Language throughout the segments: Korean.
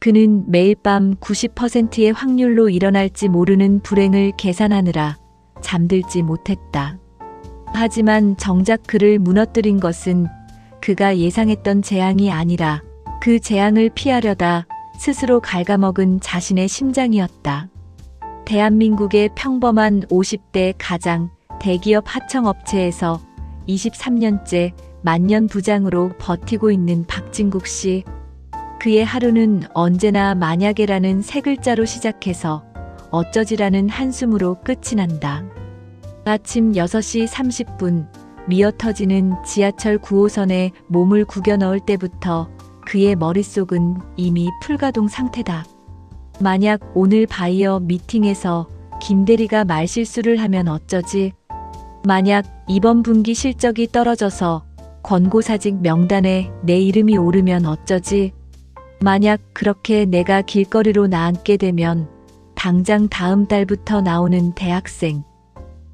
그는 매일 밤 90%의 확률로 일어날지 모르는 불행을 계산하느라 잠들지 못했다. 하지만 정작 그를 무너뜨린 것은 그가 예상했던 재앙이 아니라 그 재앙을 피하려다 스스로 갉아먹은 자신의 심장이었다. 대한민국의 평범한 50대 가장 대기업 하청업체에서 23년째 만년 부장으로 버티고 있는 박진국 씨. 그의 하루는 언제나 만약에라는 세 글자로 시작해서 어쩌지라는 한숨으로 끝이 난다. 아침 6시 30분 미어터지는 지하철 9호선에 몸을 구겨 넣을 때부터 그의 머릿속은 이미 풀가동 상태다. 만약 오늘 바이어 미팅에서 김대리가 말실수를 하면 어쩌지? 만약 이번 분기 실적이 떨어져서 권고사직 명단에 내 이름이 오르면 어쩌지? 만약 그렇게 내가 길거리로 나앉게 되면 당장 다음 달부터 나오는 대학생,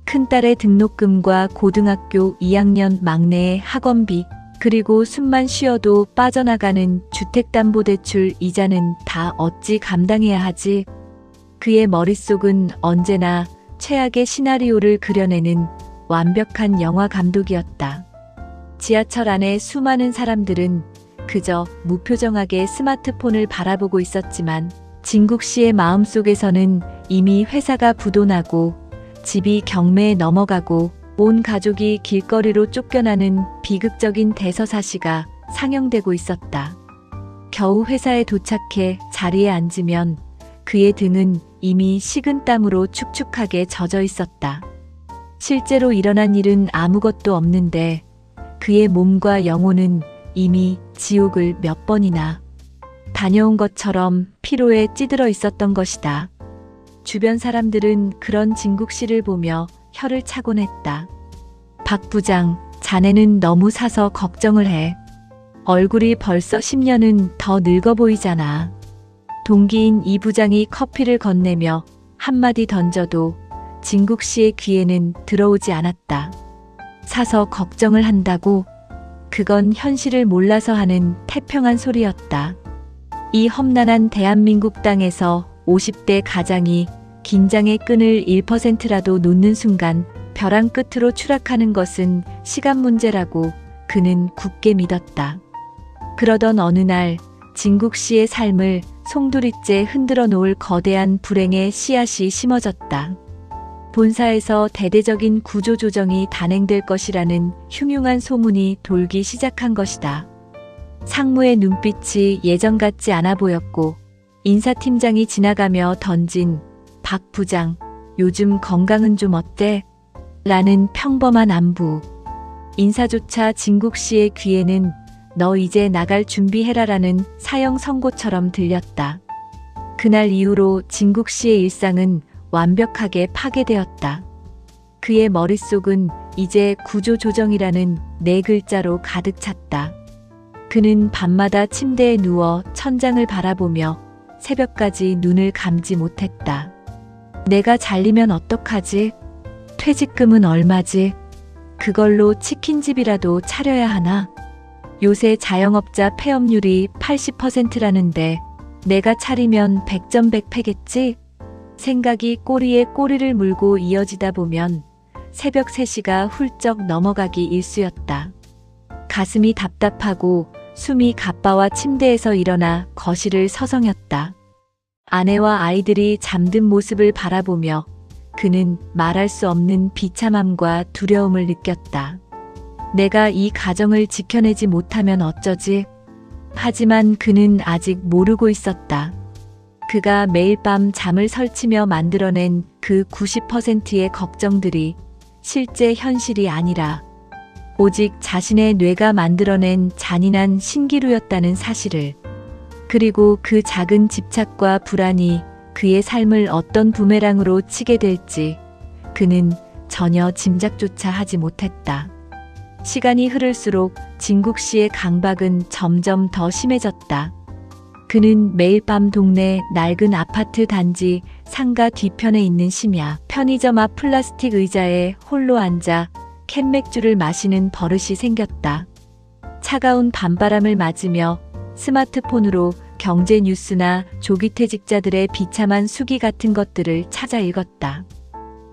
큰딸의 등록금과 고등학교 2학년 막내의 학원비, 그리고 숨만 쉬어도 빠져나가는 주택담보대출 이자는 다 어찌 감당해야 하지? 그의 머릿속은 언제나 최악의 시나리오를 그려내는 완벽한 영화 감독이었다. 지하철 안에 수많은 사람들은 그저 무표정하게 스마트폰을 바라보고 있었지만 진국 씨의 마음속에서는 이미 회사가 부도나고 집이 경매에 넘어가고 온 가족이 길거리로 쫓겨나는 비극적인 대서사시가 상영되고 있었다. 겨우 회사에 도착해 자리에 앉으면 그의 등은 이미 식은 땀으로 축축하게 젖어 있었다. 실제로 일어난 일은 아무것도 없는데 그의 몸과 영혼은 이미 지옥을 몇 번이나 다녀온 것처럼 피로에 찌들어 있었던 것이다. 주변 사람들은 그런 진국 씨를 보며 혀를 차곤 했다. 박 부장, 자네는 너무 사서 걱정을 해. 얼굴이 벌써 10년은 더 늙어 보이잖아. 동기인 이 부장이 커피를 건네며 한마디 던져도 진국 씨의 귀에는 들어오지 않았다. 사서 걱정을 한다고? 그건 현실을 몰라서 하는 태평한 소리였다. 이 험난한 대한민국 땅에서 50대 가장이 긴장의 끈을 1%라도 놓는 순간 벼랑 끝으로 추락하는 것은 시간 문제라고 그는 굳게 믿었다. 그러던 어느 날 진국 씨의 삶을 송두리째 흔들어 놓을 거대한 불행의 씨앗이 심어졌다. 본사에서 대대적인 구조조정이 단행될 것이라는 흉흉한 소문이 돌기 시작한 것이다. 상무의 눈빛이 예전 같지 않아 보였고 인사팀장이 지나가며 던진 박 부장, 요즘 건강은 좀 어때? 라는 평범한 안부. 인사조차 진국 씨의 귀에는 너 이제 나갈 준비해라라는 사형 선고처럼 들렸다. 그날 이후로 진국 씨의 일상은 완벽하게 파괴되었다. 그의 머릿속은 이제 구조조정이라는 네 글자로 가득 찼다. 그는 밤마다 침대에 누워 천장을 바라보며 새벽까지 눈을 감지 못했다. 내가 잘리면 어떡하지? 퇴직금은 얼마지? 그걸로 치킨집이라도 차려야 하나? 요새 자영업자 폐업률이 80%라는데 내가 차리면 100점 100패겠지? 생각이 꼬리에 꼬리를 물고 이어지다 보면 새벽 3시가 훌쩍 넘어가기 일쑤였다. 가슴이 답답하고 숨이 가빠와 침대에서 일어나 거실을 서성였다. 아내와 아이들이 잠든 모습을 바라보며 그는 말할 수 없는 비참함과 두려움을 느꼈다. 내가 이 가정을 지켜내지 못하면 어쩌지? 하지만 그는 아직 모르고 있었다. 그가 매일 밤 잠을 설치며 만들어낸 그 90%의 걱정들이 실제 현실이 아니라 오직 자신의 뇌가 만들어낸 잔인한 신기루였다는 사실을, 그리고 그 작은 집착과 불안이 그의 삶을 어떤 부메랑으로 치게 될지 그는 전혀 짐작조차 하지 못했다. 시간이 흐를수록 진국 씨의 강박은 점점 더 심해졌다. 그는 매일 밤 동네 낡은 아파트 단지 상가 뒤편에 있는 심야 편의점 앞 플라스틱 의자에 홀로 앉아 캔맥주를 마시는 버릇이 생겼다. 차가운 밤바람을 맞으며 스마트폰으로 경제 뉴스나 조기퇴직자들의 비참한 수기 같은 것들을 찾아 읽었다.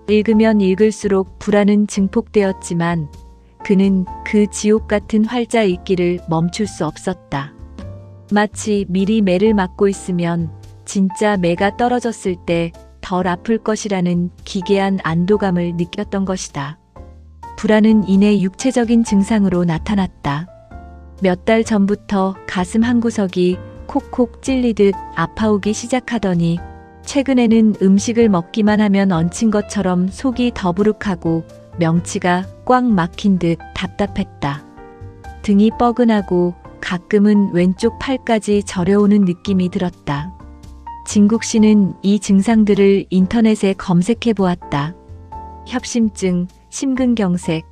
읽으면 읽을수록 불안은 증폭되었지만 그는 그 지옥 같은 활자 읽기를 멈출 수 없었다. 마치 미리 매를 맞고 있으면 진짜 매가 떨어졌을 때 덜 아플 것이라는 기괴한 안도감을 느꼈던 것이다. 불안은 이내 육체적인 증상으로 나타났다. 몇 달 전부터 가슴 한구석이 콕콕 찔리듯 아파오기 시작하더니 최근에는 음식을 먹기만 하면 얹힌 것처럼 속이 더부룩하고 명치가 꽉 막힌 듯 답답했다. 등이 뻐근하고 가끔은 왼쪽 팔까지 저려오는 느낌이 들었다. 진국 씨는 이 증상들을 인터넷에 검색해 보았다. 협심증, 심근경색,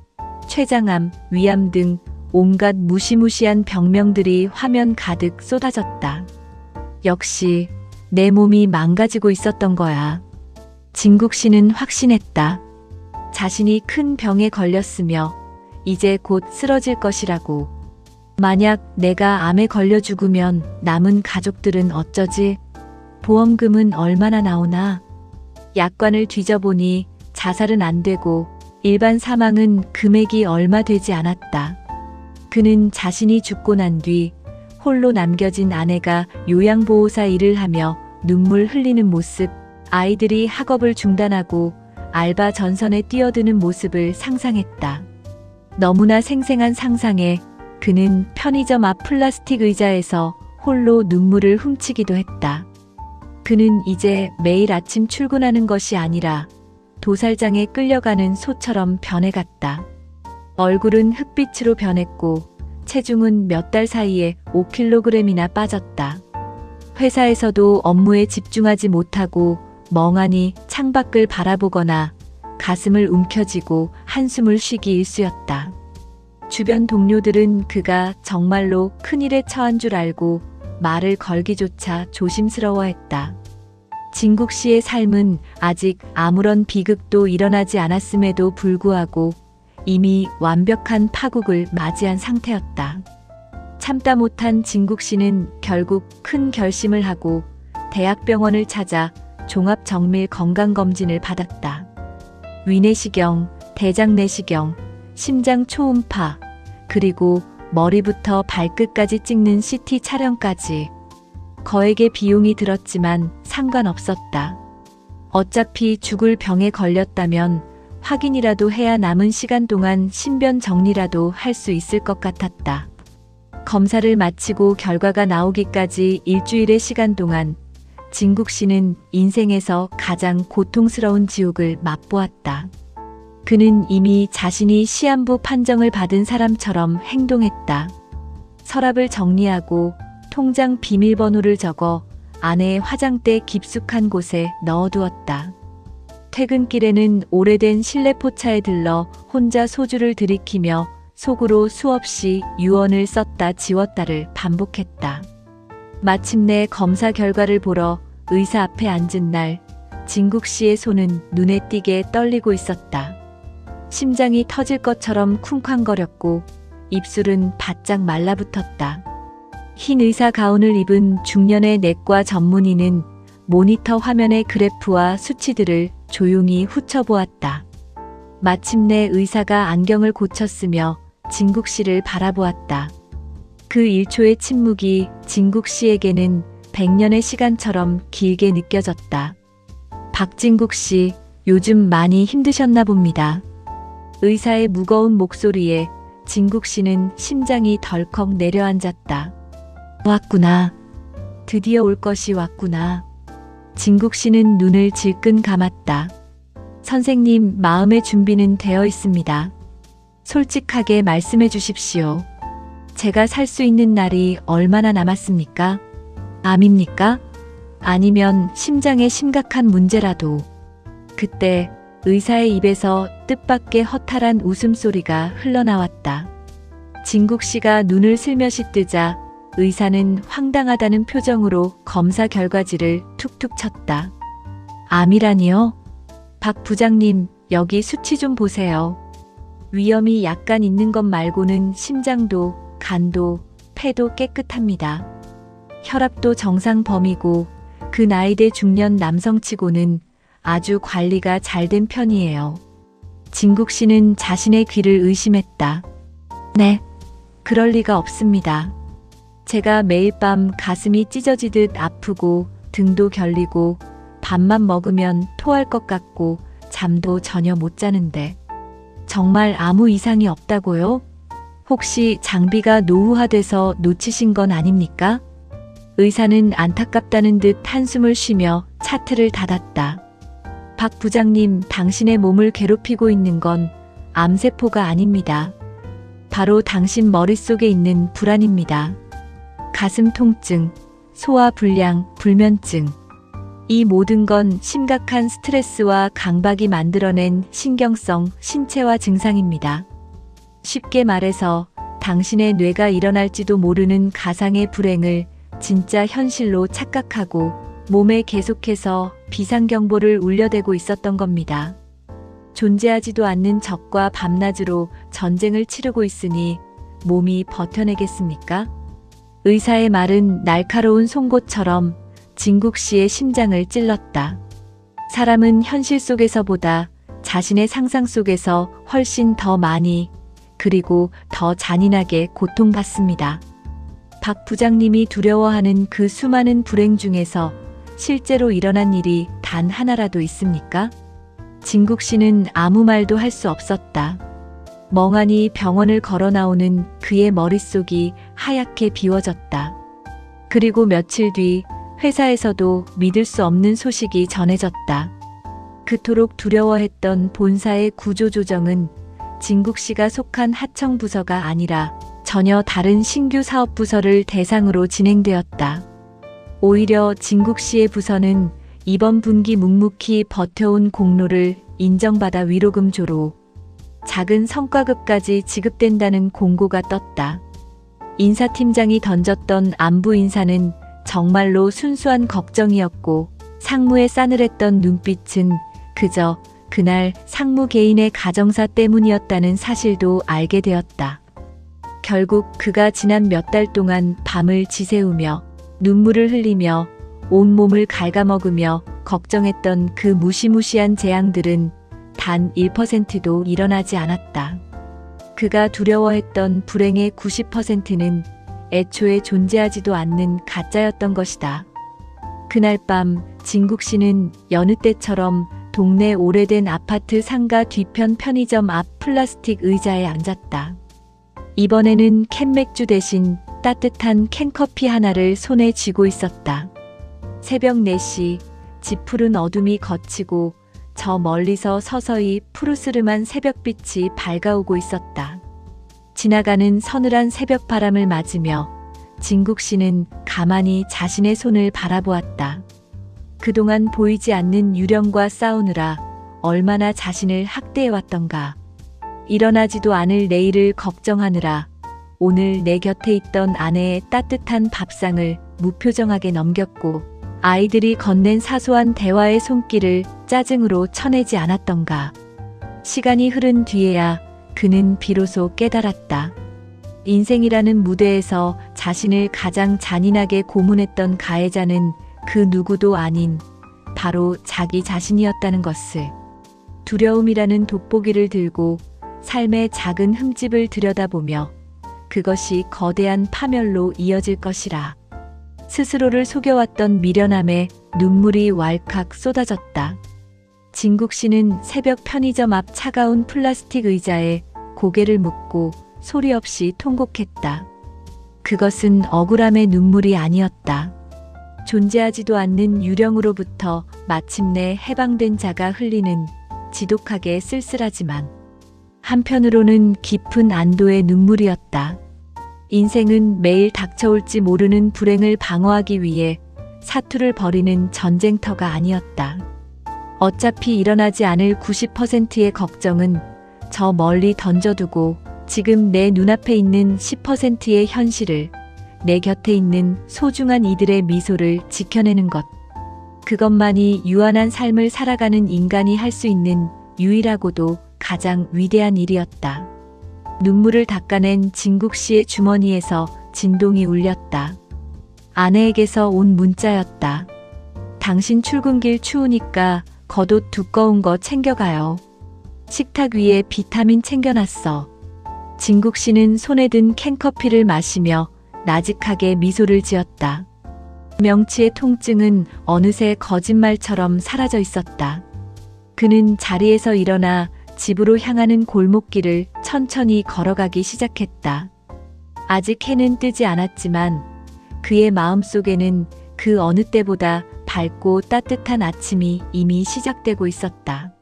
췌장암, 위암 등 온갖 무시무시한 병명들이 화면 가득 쏟아졌다. 역시 내 몸이 망가지고 있었던 거야. 진국 씨는 확신했다. 자신이 큰 병에 걸렸으며 이제 곧 쓰러질 것이라고. 만약 내가 암에 걸려 죽으면 남은 가족들은 어쩌지? 보험금은 얼마나 나오나? 약관을 뒤져보니 자살은 안 되고 일반 사망은 금액이 얼마 되지 않았다. 그는 자신이 죽고 난 뒤 홀로 남겨진 아내가 요양보호사 일을 하며 눈물 흘리는 모습, 아이들이 학업을 중단하고 알바 전선에 뛰어드는 모습을 상상했다. 너무나 생생한 상상에 그는 편의점 앞 플라스틱 의자에서 홀로 눈물을 훔치기도 했다. 그는 이제 매일 아침 출근하는 것이 아니라 도살장에 끌려가는 소처럼 변해갔다. 얼굴은 흑빛으로 변했고 체중은 몇 달 사이에 5kg이나 빠졌다. 회사에서도 업무에 집중하지 못하고 멍하니 창밖을 바라보거나 가슴을 움켜쥐고 한숨을 쉬기 일쑤였다. 주변 동료들은 그가 정말로 큰일에 처한 줄 알고 말을 걸기조차 조심스러워했다. 진국 씨의 삶은 아직 아무런 비극도 일어나지 않았음에도 불구하고 이미 완벽한 파국을 맞이한 상태였다. 참다 못한 진국 씨는 결국 큰 결심을 하고 대학병원을 찾아 종합정밀 건강검진을 받았다. 위내시경, 대장내시경, 심장 초음파, 그리고 머리부터 발끝까지 찍는 CT 촬영까지. 거액의 비용이 들었지만 상관없었다. 어차피 죽을 병에 걸렸다면 확인이라도 해야 남은 시간 동안 신변 정리라도 할 수 있을 것 같았다. 검사를 마치고 결과가 나오기까지 일주일의 시간 동안 진국 씨는 인생에서 가장 고통스러운 지옥을 맛보았다. 그는 이미 자신이 시한부 판정을 받은 사람처럼 행동했다. 서랍을 정리하고 통장 비밀번호를 적어 아내의 화장대 깊숙한 곳에 넣어두었다. 퇴근길에는 오래된 실내포차에 들러 혼자 소주를 들이키며 속으로 수없이 유언을 썼다 지웠다를 반복했다. 마침내 검사 결과를 보러 의사 앞에 앉은 날, 진국 씨의 손은 눈에 띄게 떨리고 있었다. 심장이 터질 것처럼 쿵쾅거렸고 입술은 바짝 말라붙었다. 흰 의사 가운을 입은 중년의 내과 전문의는 모니터 화면의 그래프와 수치들을 조용히 훑어보았다. 마침내 의사가 안경을 고쳤으며 진국 씨를 바라보았다. 그 1초의 침묵이 진국 씨에게는 100년의 시간처럼 길게 느껴졌다. 박진국 씨, 요즘 많이 힘드셨나 봅니다. 의사의 무거운 목소리에 진국 씨는 심장이 덜컥 내려앉았다. 왔구나. 드디어 올 것이 왔구나. 진국 씨는 눈을 질끈 감았다. 선생님, 마음의 준비는 되어 있습니다. 솔직하게 말씀해 주십시오. 제가 살 수 있는 날이 얼마나 남았습니까? 암입니까? 아니면 심장에 심각한 문제라도. 그때 의사의 입에서 뜻밖의 허탈한 웃음소리가 흘러나왔다. 진국 씨가 눈을 슬며시 뜨자 의사는 황당하다는 표정으로 검사 결과지를 툭툭 쳤다. 암이라니요? 박 부장님, 여기 수치 좀 보세요. 위험이 약간 있는 것 말고는 심장도, 간도, 폐도 깨끗합니다. 혈압도 정상 범위고 그 나이대 중년 남성치고는 아주 관리가 잘 된 편이에요. 진국 씨는 자신의 귀를 의심했다. 네, 그럴 리가 없습니다. 제가 매일 밤 가슴이 찢어지듯 아프고 등도 결리고 밥만 먹으면 토할 것 같고 잠도 전혀 못 자는데 정말 아무 이상이 없다고요? 혹시 장비가 노후화돼서 놓치신 건 아닙니까? 의사는 안타깝다는 듯 한숨을 쉬며 차트를 닫았다. 박 부장님, 당신의 몸을 괴롭히고 있는 건 암세포가 아닙니다. 바로 당신 머릿속에 있는 불안입니다. 가슴 통증, 소화불량, 불면증. 이 모든 건 심각한 스트레스와 강박이 만들어낸 신경성 신체화 증상입니다. 쉽게 말해서 당신의 뇌가 일어날지도 모르는 가상의 불행을 진짜 현실로 착각하고 몸에 계속해서 비상경보를 울려대고 있었던 겁니다. 존재하지도 않는 적과 밤낮으로 전쟁을 치르고 있으니 몸이 버텨내겠습니까? 의사의 말은 날카로운 송곳처럼 진국 씨의 심장을 찔렀다. 사람은 현실 속에서보다 자신의 상상 속에서 훨씬 더 많이 그리고 더 잔인하게 고통받습니다. 박 부장님이 두려워하는 그 수많은 불행 중에서 실제로 일어난 일이 단 하나라도 있습니까? 진국 씨는 아무 말도 할 수 없었다. 멍하니 병원을 걸어 나오는 그의 머릿속이 하얗게 비워졌다. 그리고 며칠 뒤 회사에서도 믿을 수 없는 소식이 전해졌다. 그토록 두려워했던 본사의 구조조정은 진국 씨가 속한 하청 부서가 아니라 전혀 다른 신규 사업 부서를 대상으로 진행되었다. 오히려 진국 씨의 부서는 이번 분기 묵묵히 버텨온 공로를 인정받아 위로금 조로 작은 성과급까지 지급된다는 공고가 떴다. 인사팀장이 던졌던 안부 인사는 정말로 순수한 걱정이었고 상무의 싸늘했던 눈빛은 그저 그날 상무 개인의 가정사 때문이었다는 사실도 알게 되었다. 결국 그가 지난 몇 달 동안 밤을 지새우며 눈물을 흘리며 온몸을 갉아먹으며 걱정했던 그 무시무시한 재앙들은 단 1%도 일어나지 않았다. 그가 두려워했던 불행의 90%는 애초에 존재하지도 않는 가짜였던 것이다. 그날 밤 진국 씨는 여느 때처럼 동네 오래된 아파트 상가 뒤편 편의점 앞 플라스틱 의자에 앉았다. 이번에는 캔맥주 대신 따뜻한 캔커피 하나를 손에 쥐고 있었다. 새벽 4시, 지푸른 어둠이 걷히고 저 멀리서 서서히 푸르스름한 새벽빛이 밝아오고 있었다. 지나가는 서늘한 새벽 바람을 맞으며 진국 씨는 가만히 자신의 손을 바라보았다. 그동안 보이지 않는 유령과 싸우느라 얼마나 자신을 학대해왔던가. 일어나지도 않을 내일을 걱정하느라 오늘 내 곁에 있던 아내의 따뜻한 밥상을 무표정하게 넘겼고 아이들이 건넨 사소한 대화의 손길을 짜증으로 쳐내지 않았던가. 시간이 흐른 뒤에야 그는 비로소 깨달았다. 인생이라는 무대에서 자신을 가장 잔인하게 고문했던 가해자는 그 누구도 아닌 바로 자기 자신이었다는 것을. 두려움이라는 돋보기를 들고 삶의 작은 흠집을 들여다보며 그것이 거대한 파멸로 이어질 것이라. 스스로를 속여왔던 미련함에 눈물이 왈칵 쏟아졌다. 진국 씨는 새벽 편의점 앞 차가운 플라스틱 의자에 고개를 묻고 소리 없이 통곡했다. 그것은 억울함의 눈물이 아니었다. 존재하지도 않는 유령으로부터 마침내 해방된 자가 흘리는 지독하게 쓸쓸하지만 한편으로는 깊은 안도의 눈물이었다. 인생은 매일 닥쳐올지 모르는 불행을 방어하기 위해 사투를 벌이는 전쟁터가 아니었다. 어차피 일어나지 않을 90%의 걱정은 저 멀리 던져두고 지금 내 눈앞에 있는 10%의 현실을, 내 곁에 있는 소중한 이들의 미소를 지켜내는 것. 그것만이 유한한 삶을 살아가는 인간이 할 수 있는 유일하고도 가장 위대한 일이었다. 눈물을 닦아낸 진국 씨의 주머니에서 진동이 울렸다. 아내에게서 온 문자였다. 당신 출근길 추우니까 겉옷 두꺼운 거 챙겨가요. 식탁 위에 비타민 챙겨놨어. 진국 씨는 손에 든 캔커피를 마시며 나직하게 미소를 지었다. 명치의 통증은 어느새 거짓말처럼 사라져 있었다. 그는 자리에서 일어나 집으로 향하는 골목길을 천천히 걸어가기 시작했다. 아직 해는 뜨지 않았지만 그의 마음속에는 그 어느 때보다 밝고 따뜻한 아침이 이미 시작되고 있었다.